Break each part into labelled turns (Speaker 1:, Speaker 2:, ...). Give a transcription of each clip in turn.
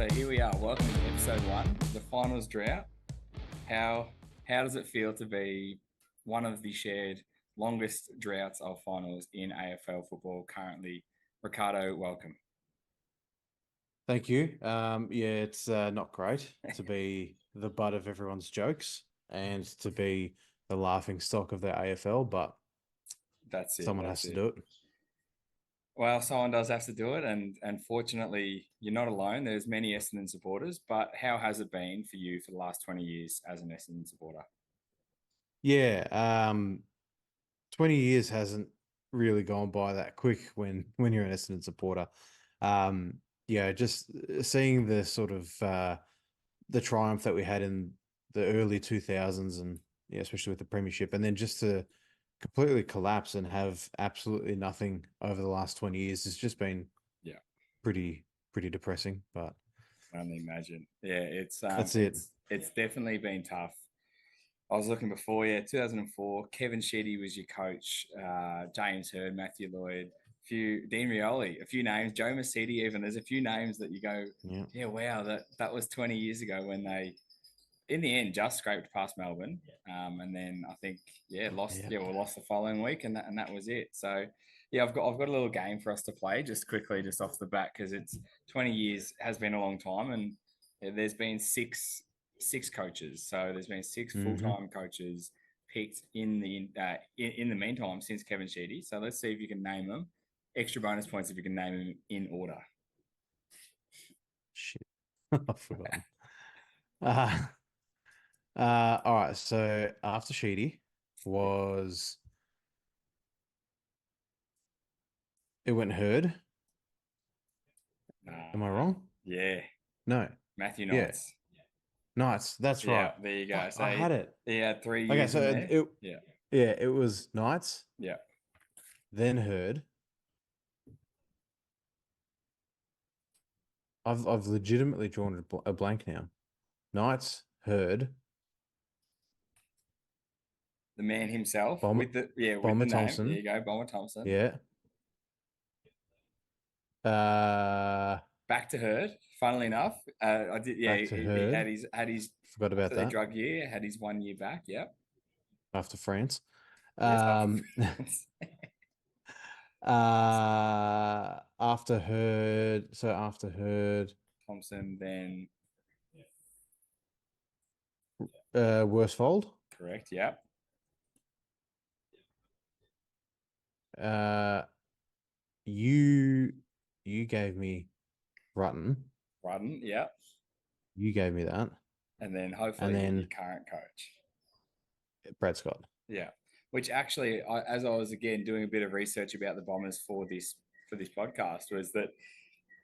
Speaker 1: So here we are. Welcome to episode 1, the Finals Drought. How does it feel to be one of the shared longest droughts of finals in AFL football currently? Ricardo, welcome.
Speaker 2: Thank you. It's not great to be the butt of everyone's jokes and to be the laughing stock of the AFL, but
Speaker 1: That's it.
Speaker 2: someone has to do it.
Speaker 1: Well, someone does have to do it, and fortunately, you're not alone. There's many Essendon supporters, but how has it been for you for the last 20 years as an Essendon supporter?
Speaker 2: Yeah, 20 years hasn't really gone by that quick when you're an Essendon supporter. Just seeing the sort of the triumph that we had in the early 2000s and especially with the premiership, and then just to completely collapse and have absolutely nothing over the last 20 years has just been
Speaker 1: Yeah,
Speaker 2: pretty depressing, but
Speaker 1: I can only imagine. Yeah,
Speaker 2: that's it.
Speaker 1: it's definitely been tough. I was looking before, 2004. Kevin Sheedy was your coach. James Hird, Matthew Lloyd, Dean Rioli, a few names. Joe Mercedes, even. There's a few names that you go,
Speaker 2: Yeah.
Speaker 1: yeah, wow, that was 20 years ago when they, in the end, just scraped past Melbourne. And then I think, we lost the following week, and that was it. So, yeah, I've got a little game for us to play just quickly, just off the bat, because it's 20 years has been a long time, and there's been six coaches. So there's been 6 full
Speaker 2: Mm-hmm.
Speaker 1: time coaches picked in the meantime since Kevin Sheedy. So let's see if you can name them. Extra bonus points if you can name them in order.
Speaker 2: Shit. I've forgotten. Uh, all right. So after Sheedy was it went Hurd. Am I wrong?
Speaker 1: Yeah,
Speaker 2: No.
Speaker 1: Matthew
Speaker 2: Yeah.
Speaker 1: Knights.
Speaker 2: Knights. That's
Speaker 1: Yeah,
Speaker 2: right.
Speaker 1: there you go.
Speaker 2: Fuck,
Speaker 1: So
Speaker 2: I had it.
Speaker 1: he had 3
Speaker 2: Okay,
Speaker 1: years
Speaker 2: so
Speaker 1: in there. Yeah,
Speaker 2: it was Knights,
Speaker 1: yeah.
Speaker 2: then Hurd. I've legitimately drawn a blank now. Knights, Hurd,
Speaker 1: The man himself
Speaker 2: Bomber,
Speaker 1: with the
Speaker 2: Bomber
Speaker 1: name. There
Speaker 2: Thompson.
Speaker 1: you go, Bomber Thompson.
Speaker 2: Yeah.
Speaker 1: Back to Hurd. Funnily enough, I did. Yeah,
Speaker 2: Back to
Speaker 1: he
Speaker 2: Hurd.
Speaker 1: had his
Speaker 2: Forgot about
Speaker 1: after their
Speaker 2: that.
Speaker 1: drug year, had his 1 year back. Yep.
Speaker 2: After France.
Speaker 1: Yes.
Speaker 2: Um, after Hurd. So after Hurd,
Speaker 1: Thompson, then
Speaker 2: Worsfold.
Speaker 1: correct. Yep.
Speaker 2: Uh, you you gave me Rutten.
Speaker 1: Rudden. Yep.
Speaker 2: You gave me that,
Speaker 1: And then
Speaker 2: and
Speaker 1: hopefully your
Speaker 2: then
Speaker 1: current coach.
Speaker 2: Brad Scott.
Speaker 1: Yeah. Which actually, as I was again doing a bit of research about the Bombers for this podcast, was that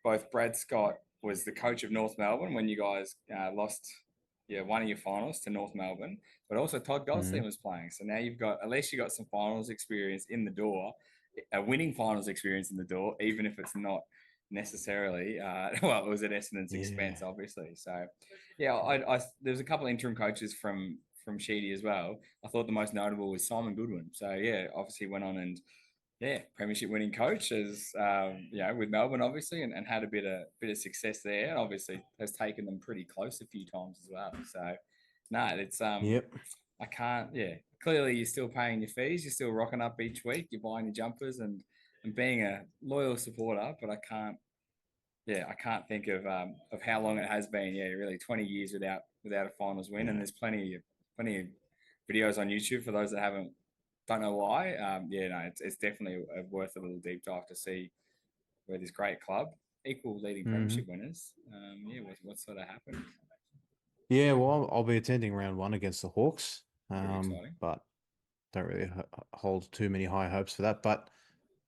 Speaker 1: both Brad Scott was the coach of North Melbourne when you guys lost one of your finals to North Melbourne, but also Todd
Speaker 2: Mm-hmm.
Speaker 1: Goldstein was playing. So now at least you got some finals experience in the door, a winning finals experience in the door, even if it's not necessarily well, it was at Essendon's
Speaker 2: Yeah.
Speaker 1: expense, obviously. So yeah, I there's a couple of interim coaches from Sheedy as well. I thought the most notable was Simon Goodwin. So yeah, obviously went on and premiership winning coach as with Melbourne obviously, and had a bit of success there, and obviously has taken them pretty close a few times as well. So no, it's
Speaker 2: Yep.
Speaker 1: I can't clearly you're still paying your fees, you're still rocking up each week, you're buying your jumpers and being a loyal supporter, but I can't think of how long it has been. Yeah, really 20 years without a finals win, and
Speaker 2: Yeah.
Speaker 1: there's plenty of videos on YouTube for those that don't know why. It's definitely worth a little deep dive to see where this great club, equal leading
Speaker 2: Mm-hmm.
Speaker 1: premiership winners, what sort of happened.
Speaker 2: Yeah. Well, I'll be attending round 1 against the Hawks,
Speaker 1: Pretty exciting.
Speaker 2: but don't really hold too many high hopes for that. But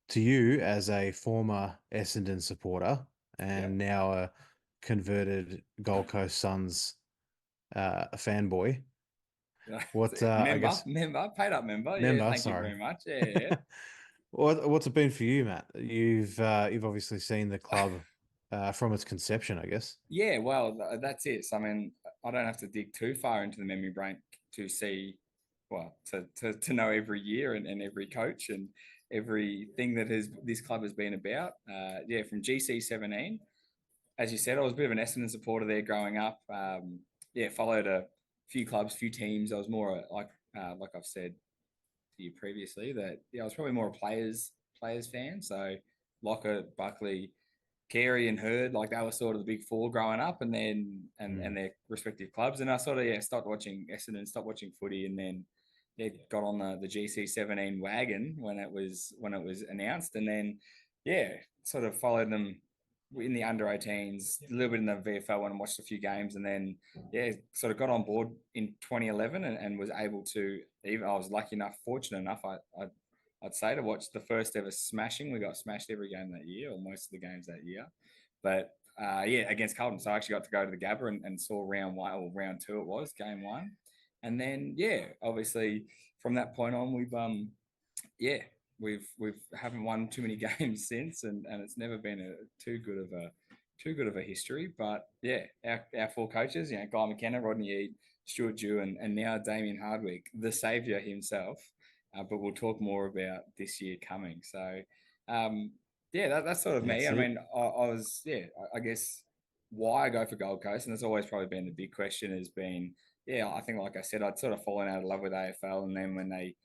Speaker 2: to you, as a former Essendon supporter
Speaker 1: Yep.
Speaker 2: and now a converted Gold Coast Suns fanboy, what I guess
Speaker 1: Paid up member. Yeah,
Speaker 2: member?
Speaker 1: thank you
Speaker 2: Sorry.
Speaker 1: very much. Yeah.
Speaker 2: What's it been for you, Matt? You've obviously seen the club from its conception, I guess.
Speaker 1: Yeah, well, that's it. So, I mean, I don't have to dig too far into the memory bank to see, to know every year and every coach and everything that this club has been about. From GC 17, as you said, I was a bit of an Essendon supporter there growing up. Yeah, followed a few clubs, few teams. I was more like I've said to you previously that I was probably more a players fan. So Lockett, Buckley, Carey and Hurd, like they were sort of the big four growing up, and then and their respective clubs. And I sort of stopped watching Essendon, stopped watching footy, and then got on the GC17 wagon when it was announced, and then sort of followed them in the under 18s, a little bit in the VFL and watched a few games, and then sort of got on board in 2011 and was able to. Even I was lucky enough, fortunate enough, I'd say, to watch the first ever smashing. We got smashed every game that year, or most of the games that year. But against Carlton. So I actually got to go to the Gabba and saw round one, or round two it was, game one. And then obviously from that point on we've haven't won too many games since, and it's never been too good of a history. But our four coaches, Guy McKenna, Rodney Eade, Stuart Dew, and now Damien Hardwick, the saviour himself. But we'll talk more about this year coming. So, that's sort of me. I mean, I was, I guess why I go for Gold Coast, and it's always probably been the big question, has been, I think, like I said, I'd sort of fallen out of love with AFL, and then when they,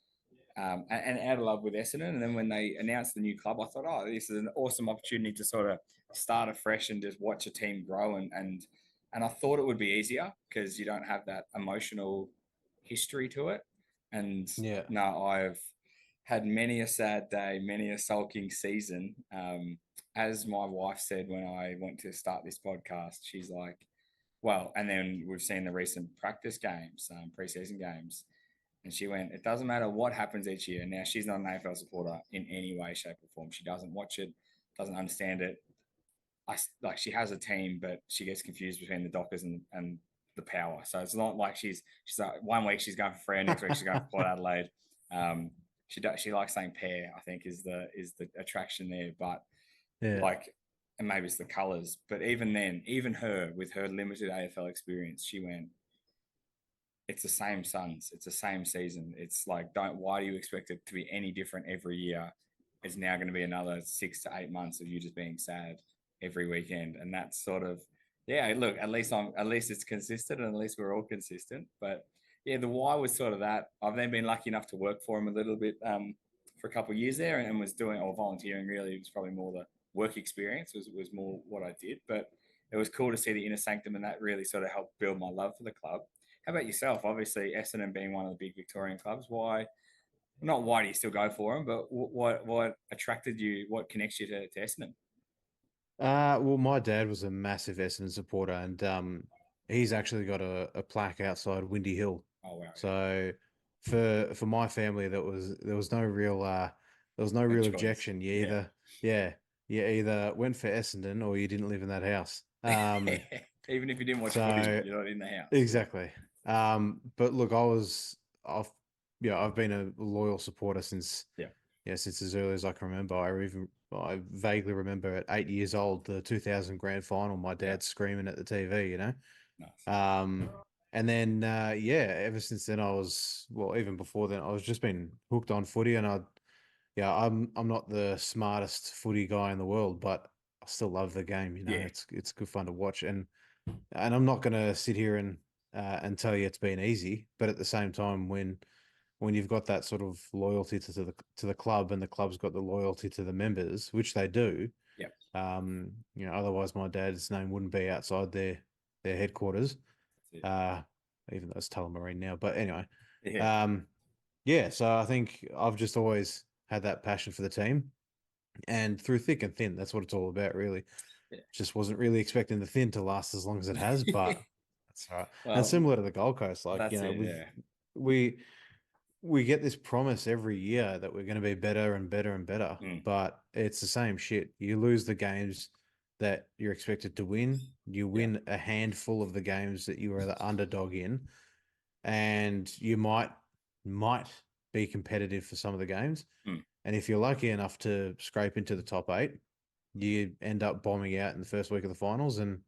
Speaker 1: and out of love with Essendon, and then when they announced the new club, I thought, oh, this is an awesome opportunity to sort of start afresh and just watch a team grow, and I thought it would be easier because you don't have that emotional history to it. And no, I've had many a sad day, many a sulking season. As my wife said when I went to start this podcast, she's like, well, and then we've seen the recent practice games, preseason games, and she went, it doesn't matter what happens each year. Now, she's not an AFL supporter in any way, shape, or form. She doesn't watch it, doesn't understand it. She has a team, but she gets confused between the Dockers and the Power. So it's not like she's like, 1 week she's going for Freo, next week she's going for Port Adelaide. She likes saying pair, I think, is the attraction there. But and maybe it's the colours. But even then, even her with her limited AFL experience, she went, it's the same Suns, it's the same season. It's like, why do you expect it to be any different every year? It's now going to be another 6 to 8 months of you just being sad every weekend. And that's sort of, look, at least it's consistent, and at least we're all consistent. But the why was sort of that. I've then been lucky enough to work for him a little bit for a couple of years there, and was doing, or volunteering really. It was probably more the work experience was more what I did. But it was cool to see the inner sanctum, and that really sort of helped build my love for the club. How about yourself? Obviously, Essendon being one of the big Victorian clubs, why do you still go for them, but what attracted you, what connects you to Essendon?
Speaker 2: Well, my dad was a massive Essendon supporter, and he's actually got a plaque outside Windy Hill.
Speaker 1: Oh wow!
Speaker 2: So for my family, there was no real objection. You either went for Essendon or you didn't live in that house.
Speaker 1: Even if you didn't watch footy, you're not in the house.
Speaker 2: Exactly. But look, I've been a loyal supporter since since as early as I can remember. I vaguely remember at 8 years old, the 2000 grand final, my dad screaming at the TV,
Speaker 1: Nice.
Speaker 2: And then ever since then even before then, I was just been hooked on footy, and I'm not the smartest footy guy in the world, but I still love the game. It's good fun to watch, and I'm not going to sit here and tell you it's been easy, but at the same time, when you've got that sort of loyalty to the club, and the club's got the loyalty to the members, which they do. Otherwise my dad's name wouldn't be outside their headquarters. Even though it's Tullamarine now, but anyway. So I think I've just always had that passion for the team, and through thick and thin, that's what it's all about, really. Just wasn't really expecting the thin to last as long as it has, but that's all right. Well, and similar to the Gold Coast, we get this promise every year that we're going to be better and better and better, but it's the same shit. You lose the games that you're expected to win. You win a handful of the games that you are the underdog in, and you might be competitive for some of the games. And if you're lucky enough to scrape into the top 8, you end up bombing out in the first week of the finals, and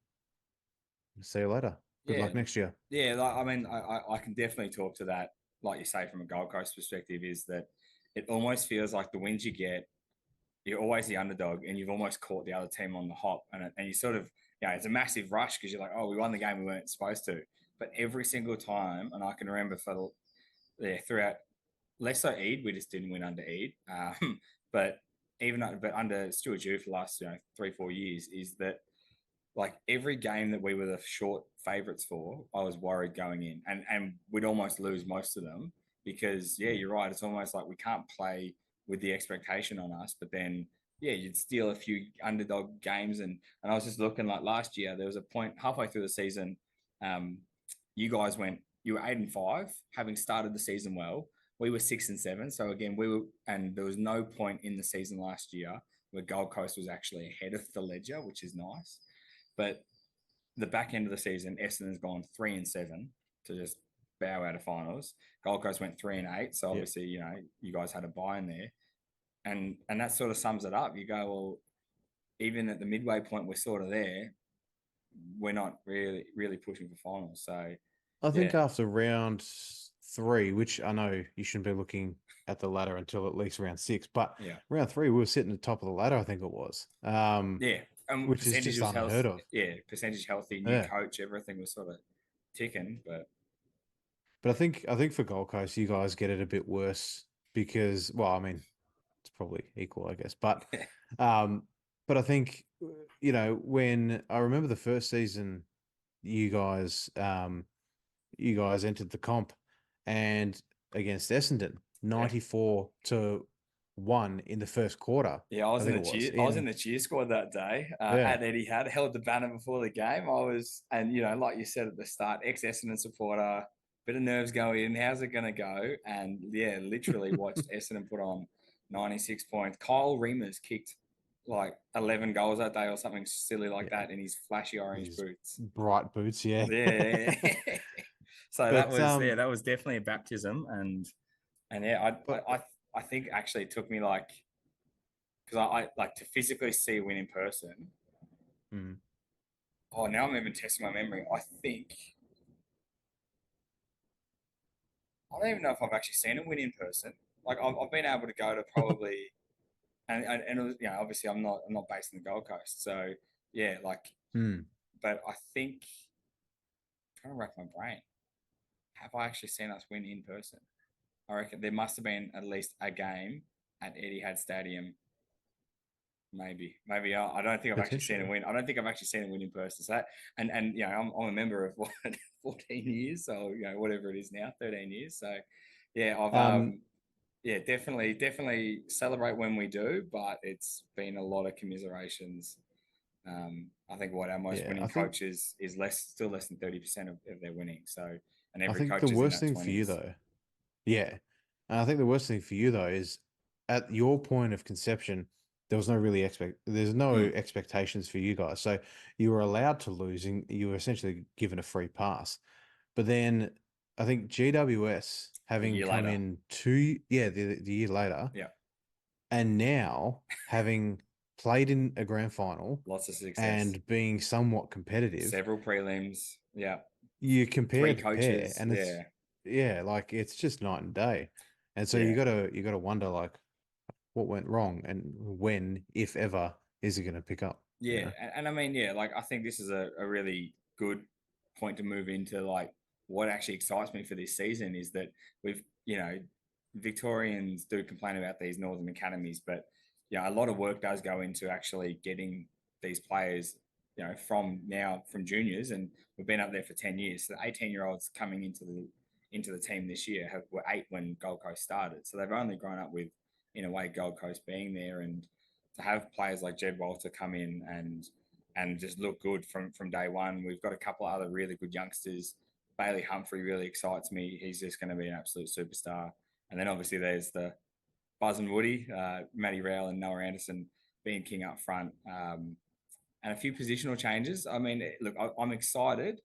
Speaker 2: see you later. Good luck next year.
Speaker 1: Yeah, I mean, I can definitely talk to that. Like you say, from a Gold Coast perspective, is that it almost feels like the wins you get, you're always the underdog, and you've almost caught the other team on the hop, and you sort of it's a massive rush because you're like, oh, we won the game we weren't supposed to. But every single time, and I can remember throughout less so Eid, we just didn't win under Eid. But but under Stuart Dew for the last 3-4 years, is that like every game that we were the short favourites for, I was worried going in, and we'd almost lose most of them because you're right. It's almost like we can't play with the expectation on us, but then you'd steal a few underdog games, and I was just looking like last year there was a point halfway through the season, um, you were 8-5, having started the season well. We were 6-7, so again and there was no point in the season last year where Gold Coast was actually ahead of the ledger, which is nice. But the back end of the season, Essendon's gone 3-7 to just bow out of finals. Gold Coast went 3-8, so obviously you guys had a buy in there, and that sort of sums it up. You go, well, even at the midway point, we're sort of there. We're not really pushing for finals. So
Speaker 2: I think after round 3, which I know you shouldn't be looking at the ladder until at least round 6, but round 3 we were sitting at the top of the ladder. I think it was. Which is just unheard of.
Speaker 1: Yeah, percentage healthy, new coach, everything was sort of ticking.
Speaker 2: But I think for Gold Coast, you guys get it a bit worse because, well, I mean, it's probably equal, I guess. But I think when I remember the first season, you guys entered the comp and against Essendon, 94-1 in the first quarter.
Speaker 1: Yeah, I was in the cheer squad that day. At Etihad, held the banner before the game. Like you said at the start, ex-Essendon supporter, bit of nerves going in. How's it going to go? And literally watched Essendon put on 96 points. Kyle Reimers kicked like 11 goals that day or something silly like that in his flashy orange boots.
Speaker 2: Bright boots, yeah.
Speaker 1: Yeah. So that was definitely a baptism. And I think actually it took me because I like to physically see a win in person. Oh, now I'm even testing my memory. I don't even know if I've actually seen a win in person. Like I've been able to go to probably, and it was, obviously I'm not based in the Gold Coast, so but I think I'm trying to rack my brain. Have I actually seen us win in person? I reckon there must have been at least a game at Etihad Stadium. Maybe. I don't think I've actually seen a win. I don't think I've actually seen a win in person. So that, and I'm a member of 14 years, so whatever it is now, 13 years. So I've definitely celebrate when we do, but it's been a lot of commiserations. I think our most winning coaches is still less than 30% of their winning. So, and every coach is in that 20s.
Speaker 2: The worst thing for you though, and I think the worst thing for you though is at your point of conception, there was there's no expectations for you guys. So you were allowed to lose and you were essentially given a free pass. But then I think GWS having come in the year later.
Speaker 1: Yeah.
Speaker 2: And now having played in a grand final.
Speaker 1: Lots of success.
Speaker 2: And being somewhat competitive.
Speaker 1: Several prelims. Yeah.
Speaker 2: You compare
Speaker 1: 3 coaches.
Speaker 2: And it's just night and day. And so you gotta wonder like what went wrong and when, if ever, is it going to pick up?
Speaker 1: Yeah. And I mean, I think this is a really good point to move into what actually excites me for this season is that we've, Victorians do complain about these Northern academies, but a lot of work does go into actually getting these players, from juniors, and we've been up there for 10 years. So the 18-year-olds coming into the team this year were 8 when Gold Coast started. So they've only grown up with, in a way, Gold Coast being there, and to have players like Jed Walter come in and just look good from day one. We've got a couple of other really good youngsters. Bailey Humphrey really excites me. He's just going to be an absolute superstar. And then obviously there's the Buzz and Woody, Matty Rowell and Noah Anderson being king up front, and a few positional changes. I mean, look, I'm excited,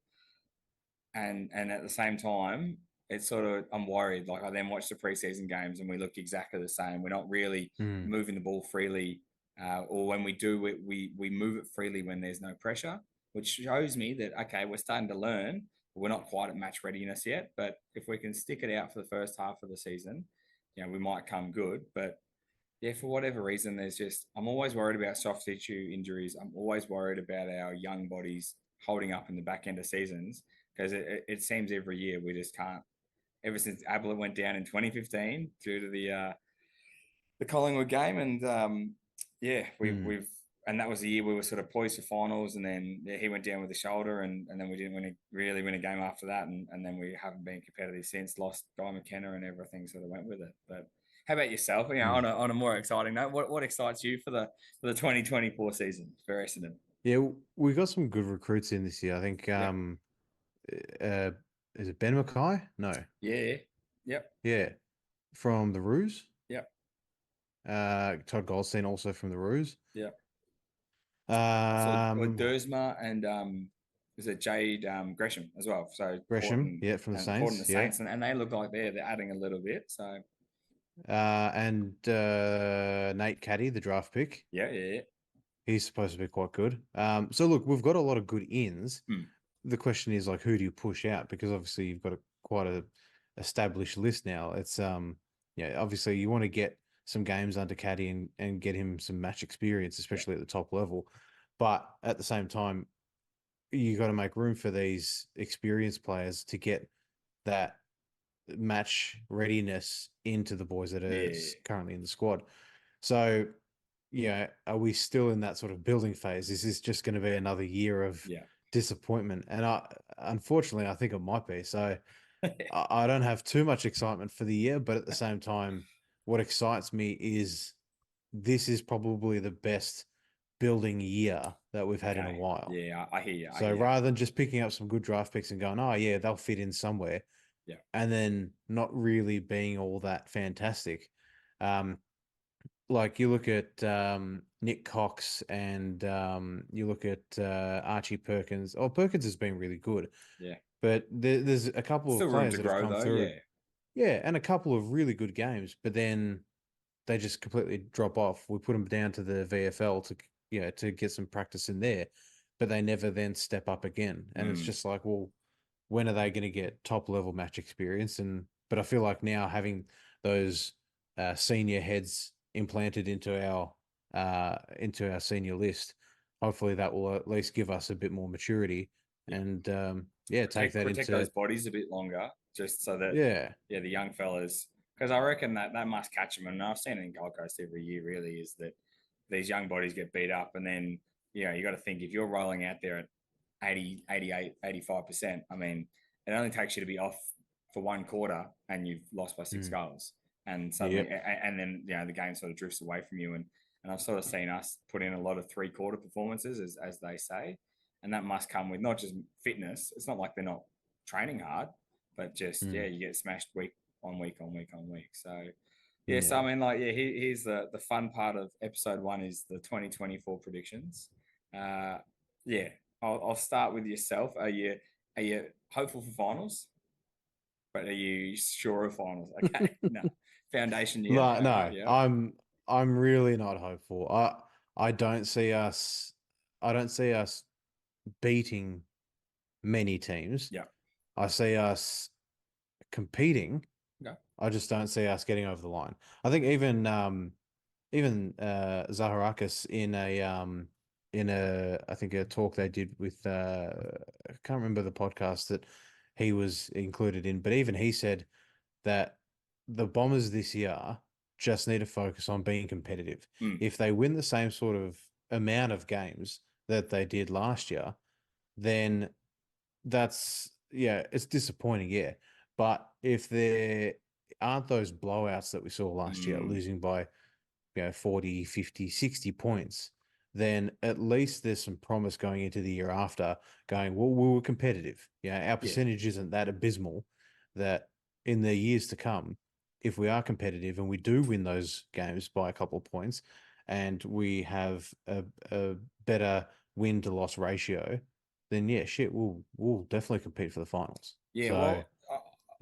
Speaker 1: and at the same time, it's sort of, I'm worried. Like I then watch the preseason games and we look exactly the same. We're not really moving the ball freely, or when we do, we move it freely when there's no pressure, which shows me that, okay, we're starting to learn. We're not quite at match readiness yet, but if we can stick it out for the first half of the season, we might come good. But yeah, for whatever reason, I'm always worried about soft tissue injuries. I'm always worried about our young bodies holding up in the back end of seasons because it seems every year we just can't. Ever since Ablett went down in 2015 due to the Collingwood game, and yeah,
Speaker 2: Mm.
Speaker 1: we've and that was the year we were sort of poised for finals, and then yeah, he went down with the shoulder, and then we didn't really win a game after that, and then we haven't been competitive since. Lost Guy McKenna, and everything sort of went with it. But how about yourself? You know,
Speaker 2: Mm.
Speaker 1: on a more exciting note, what excites you for the 2024 season for Essendon?
Speaker 2: Yeah, we got some good recruits in this year. I think
Speaker 1: Yep.
Speaker 2: uh is it Ben Mackay? No.
Speaker 1: Yeah. Yep.
Speaker 2: Yeah. From the Roos.
Speaker 1: Yep.
Speaker 2: Todd Goldstein also from the Roos.
Speaker 1: Yep. So
Speaker 2: Um
Speaker 1: Dersma and is it Jade Gresham as well? So
Speaker 2: Gresham, yeah, from the
Speaker 1: Port and
Speaker 2: Saints,
Speaker 1: the
Speaker 2: yeah.
Speaker 1: Saints, and they look like they're adding a little bit. So
Speaker 2: And Nate Caddy, the draft pick.
Speaker 1: yeah, yeah, yeah.
Speaker 2: He's supposed to be quite good. So look, we've got a lot of good ins.
Speaker 1: Hmm.
Speaker 2: The question is like, who do you push out? Because obviously you've got quite a established list now. It's yeah, obviously you want to get some games under Caddy and get him some match experience,
Speaker 1: Yeah,
Speaker 2: especially at the top level. But at the same time, you got to make room for these experienced players to get that match readiness into the boys that are
Speaker 1: yeah,
Speaker 2: currently in the squad. So, yeah, are we still in that sort of building phase? Is this just going to be another year of
Speaker 1: yeah.
Speaker 2: disappointment? And unfortunately, I think it might be. So
Speaker 1: Yeah.
Speaker 2: I don't have too much excitement for the year, but at the same time, what excites me is this is probably the best building year that we've had in a
Speaker 1: Okay.
Speaker 2: while.
Speaker 1: Yeah, I hear you. I
Speaker 2: So
Speaker 1: hear you.
Speaker 2: rather than just picking up some good draft picks and going, oh yeah, they'll fit in somewhere,
Speaker 1: Yeah,
Speaker 2: and then not really being all that fantastic. Um, like you look at Nick Cox and you look at Archie Perkins. Oh, Perkins has been really good,
Speaker 1: yeah.
Speaker 2: but there's a couple of
Speaker 1: Still room
Speaker 2: players
Speaker 1: to
Speaker 2: that have
Speaker 1: grow
Speaker 2: come
Speaker 1: though.
Speaker 2: through.
Speaker 1: Yeah,
Speaker 2: Yeah, and a couple of really good games, but then they just completely drop off. We put them down to the VFL to to get some practice in there, but they never then step up again. And it's
Speaker 1: mm.
Speaker 2: just like, well, when are they going to get top level match experience? And but I feel like now having those senior heads implanted into our senior list, hopefully that will at least give us a bit more maturity
Speaker 1: Yeah.
Speaker 2: and yeah, take that
Speaker 1: Protect
Speaker 2: into
Speaker 1: those bodies a bit longer, just so that
Speaker 2: yeah.
Speaker 1: yeah, the young fellas, because I reckon that must catch them. And I've seen it in Gold Coast every year. Really, is that these young bodies get beat up, and then you got to think if you're rolling out there at 80, 88, 85%. I mean, it only takes you to be off for one quarter, and you've lost by six
Speaker 2: Mm,
Speaker 1: goals, and suddenly,
Speaker 2: yep.
Speaker 1: and then the game sort of drifts away from you, and I've sort of seen us put in a lot of 3 quarter performances, as they say, and that must come with not just fitness. It's not like they're not training hard, but just
Speaker 2: Mm,
Speaker 1: you get smashed week on week on week on week. So yeah, so
Speaker 2: yeah.
Speaker 1: I mean, like here's the fun part of episode one is the 2024 predictions. Uh, yeah, I'll start with yourself. Are you hopeful for finals? But are you sure of finals? Okay, no foundation year.
Speaker 2: No, no,
Speaker 1: Yeah,
Speaker 2: I'm really not hopeful. I don't see I don't see us beating many teams.
Speaker 1: yeah,
Speaker 2: I see us competing.
Speaker 1: okay,
Speaker 2: I just don't see us getting over the line. I think even Zaharakis in a I think a talk they did with I can't remember the podcast that he was included in, but even he said that the Bombers this year just need to focus on being competitive.
Speaker 1: mm,
Speaker 2: If they win the same sort of amount of games that they did last year, then that's yeah, it's disappointing, yeah. But if there aren't those blowouts that we saw last year,
Speaker 1: mm,
Speaker 2: losing by 40, 50, 60 points, then at least there's some promise going into the year after going, well, we were competitive. Our
Speaker 1: yeah,
Speaker 2: percentage isn't that abysmal that in the years to come, if we are competitive and we do win those games by a couple of points and we have a better win to loss ratio, then yeah, shit, we'll definitely compete for the finals.
Speaker 1: yeah.
Speaker 2: So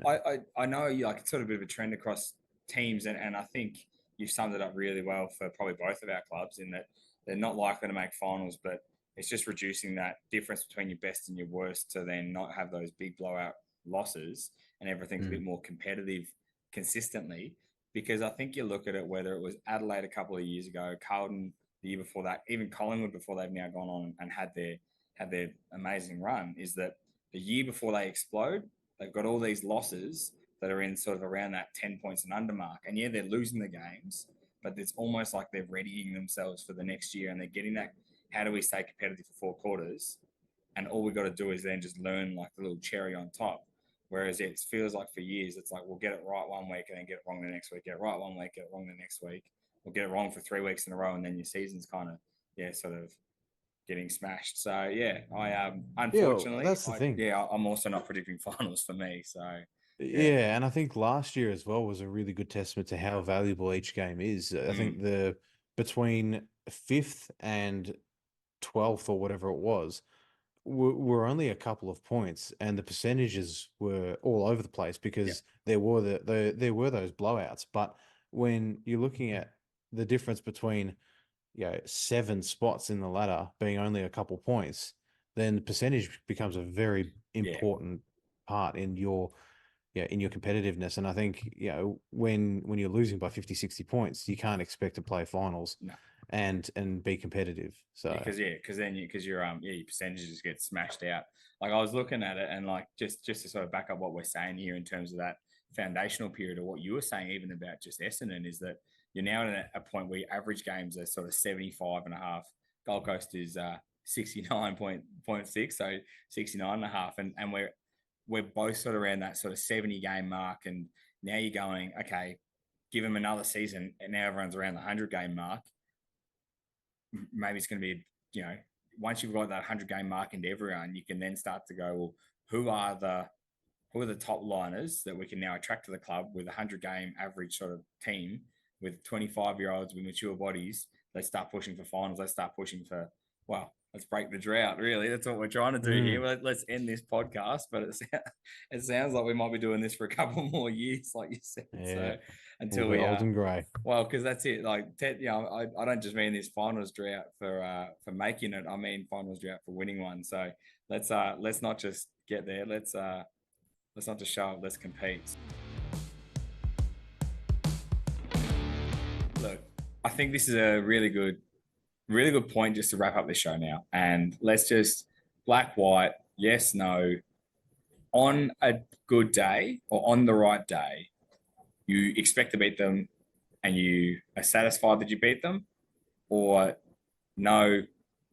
Speaker 1: Well, I know like it's sort of a bit of a trend across teams, and I think you've summed it up really well for probably both of our clubs in that they're not likely to make finals, but it's just reducing that difference between your best and your worst to then not have those big blowout losses and everything's a bit
Speaker 2: mm,
Speaker 1: more competitive consistently. because I think you look at it, whether it was Adelaide a couple of years ago, Carlton the year before that, even Collingwood before they've now gone on and had their amazing run, is that the year before they explode, they've got all these losses that are in sort of around that 10 points and under mark. And yeah, they're losing the games, but it's almost like they're readying themselves for the next year and they're getting that, how do we stay competitive for 4 quarters? And all we've got to do is then just learn like the little cherry on top. Whereas it feels like for years, it's like we'll get it right one week and then get it wrong the next week, get it right one week, get it wrong the next week. We'll get it wrong for 3 weeks in a row, and then your season's kind of, sort of getting smashed. So yeah, I unfortunately,
Speaker 2: that's the thing.
Speaker 1: I'm also not predicting finals for me. So
Speaker 2: Yeah, and I think last year as well was a really good testament to how valuable each game is. I think the between 5th and 12th or whatever it was, were only a couple of points, and the percentages were all over the place because there were there were those blowouts. But when you're looking at the difference between 7 spots in the ladder being only a couple points, then the percentage becomes a very important part in your competitiveness. And I think when you're losing by 50, 60 points, you can't expect to play finals.
Speaker 1: No.
Speaker 2: And be competitive. So
Speaker 1: because your percentages get smashed out. Like I was looking at it, and like just to sort of back up what we're saying here in terms of that foundational period, or what you were saying even about just Essendon, is that you're now at a point where your average games are sort of 75.5. Gold Coast is 69.6, so 69.5, and we're both sort of around that sort of 70 game mark, and now you're going, okay, give them another season, and now everyone's around the 100 game mark. Maybe it's going to be, once you've got that 100 game mark into everyone, you can then start to go, well, who are the top liners that we can now attract to the club with a 100 game average sort of team with 25-year-olds with mature bodies? Let's start pushing for finals. Let's start pushing for, let's break the drought. Really, that's what we're trying to do here. Let's end this podcast, but it sounds like we might be doing this for a couple more years, like you said.
Speaker 2: Yeah.
Speaker 1: So until we
Speaker 2: old and grey.
Speaker 1: Well, because that's it. Like, I don't just mean this finals drought for making it. I mean finals drought for winning one. So let's not just get there. Let's not just show up. Let's compete. Look, I think this is a really good point just to wrap up this show now. And let's just black, white, yes, no. On a good day or on the right day, you expect to beat them and you are satisfied that you beat them, or no,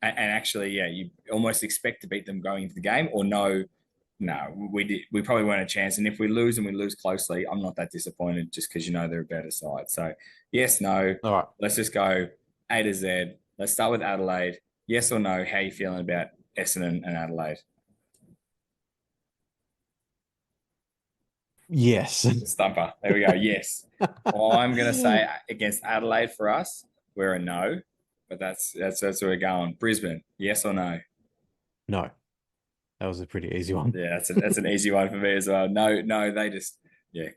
Speaker 1: and actually, you almost expect to beat them going into the game, or no, we probably weren't a chance. And if we lose and we lose closely, I'm not that disappointed just because they're a better side. So yes, no.
Speaker 2: All right.
Speaker 1: Let's just go A to Z. Let's start with Adelaide. Yes or no? How are you feeling about Essendon and Adelaide?
Speaker 2: Yes.
Speaker 1: Stumper. There we go. Yes. Well, I'm going to say against Adelaide for us, we're a no, but that's where we're going. Brisbane, yes or no?
Speaker 2: No. That was a pretty easy one.
Speaker 1: Yeah, that's an easy one for me as well. No, they just,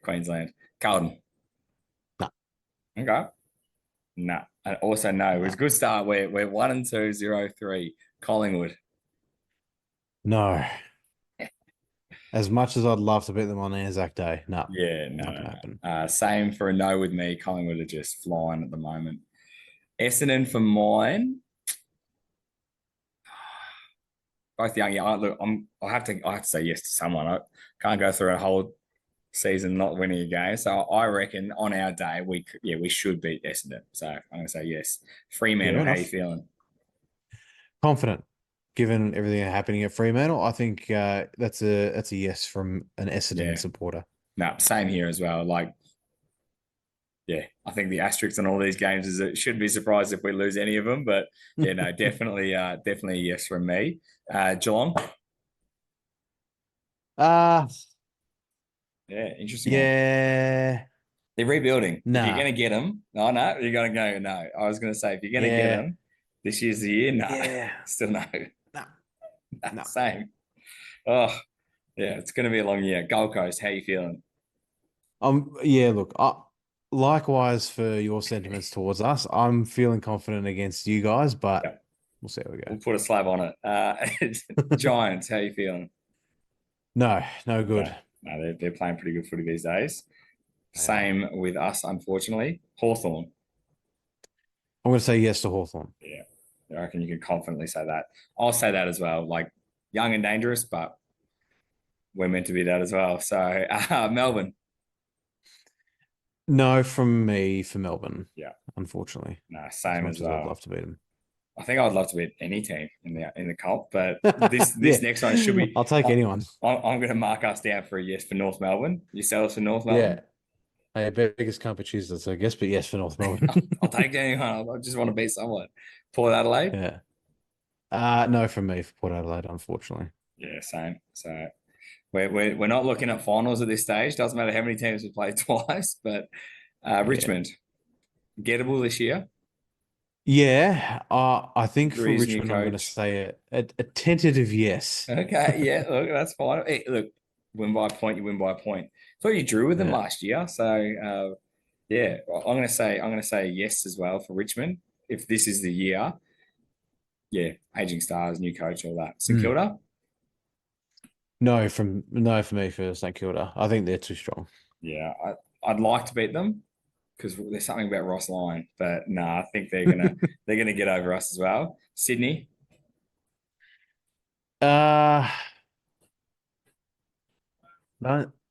Speaker 1: Queensland. Carlton.
Speaker 2: No.
Speaker 1: Okay. No. And also no. It was a good start. We're 1-2, 0-3. Collingwood.
Speaker 2: No. As much as I'd love to beat them on Anzac Day, no.
Speaker 1: Yeah,
Speaker 2: not gonna
Speaker 1: happen. Same for a no with me. Collingwood are just flying at the moment. Essendon for mine. Both young. Look, I have to say yes to someone. I can't go through a whole season not winning a game. So I reckon on our day we should beat Essendon. So I'm going to say yes. Fremantle, how are you feeling?
Speaker 2: Confident. Given everything happening at Fremantle, I think that's a yes from an Essendon supporter.
Speaker 1: No, same here as well. Like, I think the asterisk on all these games is it shouldn't be surprised if we lose any of them. But definitely a yes from me. Geelong. Interesting.
Speaker 2: Yeah.
Speaker 1: One. They're rebuilding.
Speaker 2: Nah.
Speaker 1: If you're going to get them, no, you're going to go no. I was going to say if you're going to get them, this year's the year. No, still no. No. Same. Oh, it's going to be a long year. Gold Coast, how are you feeling?
Speaker 2: Look, likewise for your sentiments towards us, I'm feeling confident against you guys, but we'll see how we go.
Speaker 1: We'll put a slab on it. Giants, how are you feeling?
Speaker 2: No good.
Speaker 1: No, they're playing pretty good footy these days. Same with us, unfortunately. Hawthorn.
Speaker 2: I'm going to say yes to Hawthorn.
Speaker 1: Yeah, I reckon you can confidently say that. I'll say that as well. Like young and dangerous, but we're meant to be that as well. So Melbourne.
Speaker 2: No from me for Melbourne.
Speaker 1: Yeah.
Speaker 2: Unfortunately.
Speaker 1: No,
Speaker 2: As
Speaker 1: same
Speaker 2: much
Speaker 1: as
Speaker 2: as I'd
Speaker 1: well.
Speaker 2: love to beat them.
Speaker 1: I think I'd love to beat any team in the comp, but this
Speaker 2: Yeah.
Speaker 1: next one should be.
Speaker 2: I'll take anyone.
Speaker 1: I'm going to mark us down for a yes for North Melbourne. Yourselves for North Melbourne.
Speaker 2: Yeah. Hey, biggest camp of Tuesday, so I guess, but yes for North Melbourne.
Speaker 1: I'll take anyone. I just want to beat someone. Port Adelaide.
Speaker 2: Yeah. No from me for Port Adelaide, unfortunately.
Speaker 1: Yeah, same. So we're not looking at finals at this stage. Doesn't matter how many teams we played twice, but Richmond, gettable this year.
Speaker 2: Yeah, I think for
Speaker 1: Drew's new
Speaker 2: Richmond, I'm going to
Speaker 1: coach.
Speaker 2: say a tentative yes.
Speaker 1: Okay, yeah, look, that's fine. Hey, look, win by a point, you win by a point. Thought you drew with them
Speaker 2: Yeah.
Speaker 1: last year, so yeah, I'm gonna say yes as well for Richmond. If this is the year, yeah, aging stars, new coach, all that. St Kilda.
Speaker 2: No for me for St Kilda. I think they're too strong.
Speaker 1: Yeah, I'd like to beat them because there's something about Ross Lyon, but no, I think they're gonna get over us as well. Sydney.
Speaker 2: No,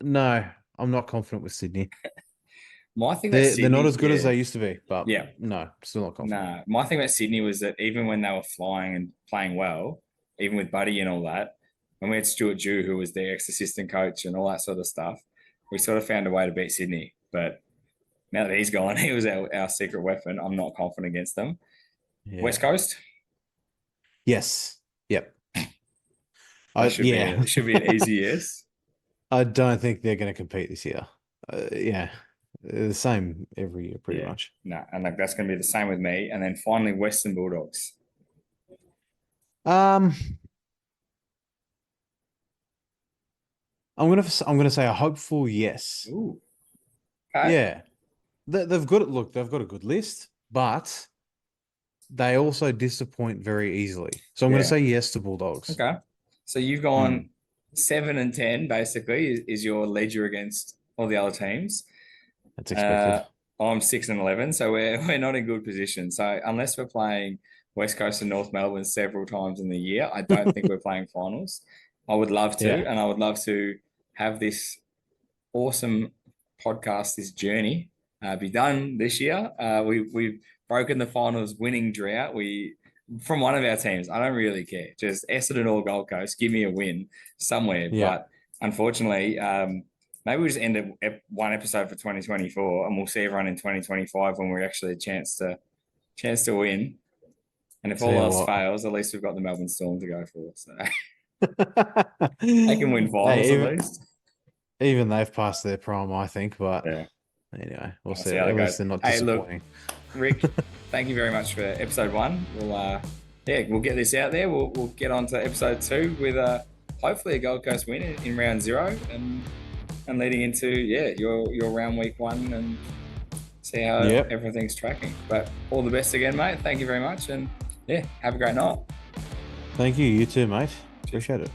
Speaker 2: no, I'm not confident with Sydney.
Speaker 1: My thing about
Speaker 2: They're not
Speaker 1: Sydney,
Speaker 2: as good as they used to be, but
Speaker 1: yeah,
Speaker 2: no, still not confident.
Speaker 1: nah. My thing about Sydney was that even when they were flying and playing well, even with Buddy and all that, when we had Stuart Dew, who was their ex-assistant coach and all that sort of stuff, we sort of found a way to beat Sydney. But now that he's gone, he was our secret weapon. I'm not confident against them.
Speaker 2: Yeah.
Speaker 1: West Coast.
Speaker 2: Yes. Yep.
Speaker 1: It should be an easy yes.
Speaker 2: I don't think they're going to compete this year. Yeah. The same every year, pretty much.
Speaker 1: No, and like that's going to be the same with me. And then finally, Western Bulldogs.
Speaker 2: I'm gonna say a hopeful yes.
Speaker 1: Ooh. Okay.
Speaker 2: Yeah, they've got it. Look, they've got a good list, but they also disappoint very easily. So I'm gonna say yes to Bulldogs.
Speaker 1: Okay. So you've gone 7 and 10. Basically, is your ledger against all the other teams.
Speaker 2: That's expected.
Speaker 1: I'm 6 and 11, so we're not in good position. So unless we're playing West Coast and North Melbourne several times in the year, I don't think we're playing finals. I would love to, and I would love to have this awesome podcast, this journey, be done this year. We've broken the finals winning drought. From one of our teams. I don't really care. Just Essendon or Gold Coast, give me a win somewhere.
Speaker 2: Yeah.
Speaker 1: But unfortunately, maybe we just end one episode for 2024, and we'll see everyone in 2025 when we're actually a chance to win. And if all else fails, at least we've got the Melbourne Storm to go for. So they can win finals at least.
Speaker 2: Even they've passed their prime, I think. But anyway, we'll see. At least they're not disappointing.
Speaker 1: Look, Rick, thank you very much for episode 1. We'll get this out there. We'll get on to episode 2 with hopefully a Gold Coast win in round 0 and leading into your round week 1 and see how everything's tracking. But all the best again, mate. Thank you very much, and have a great night.
Speaker 2: Thank you. You too, mate. Appreciate it.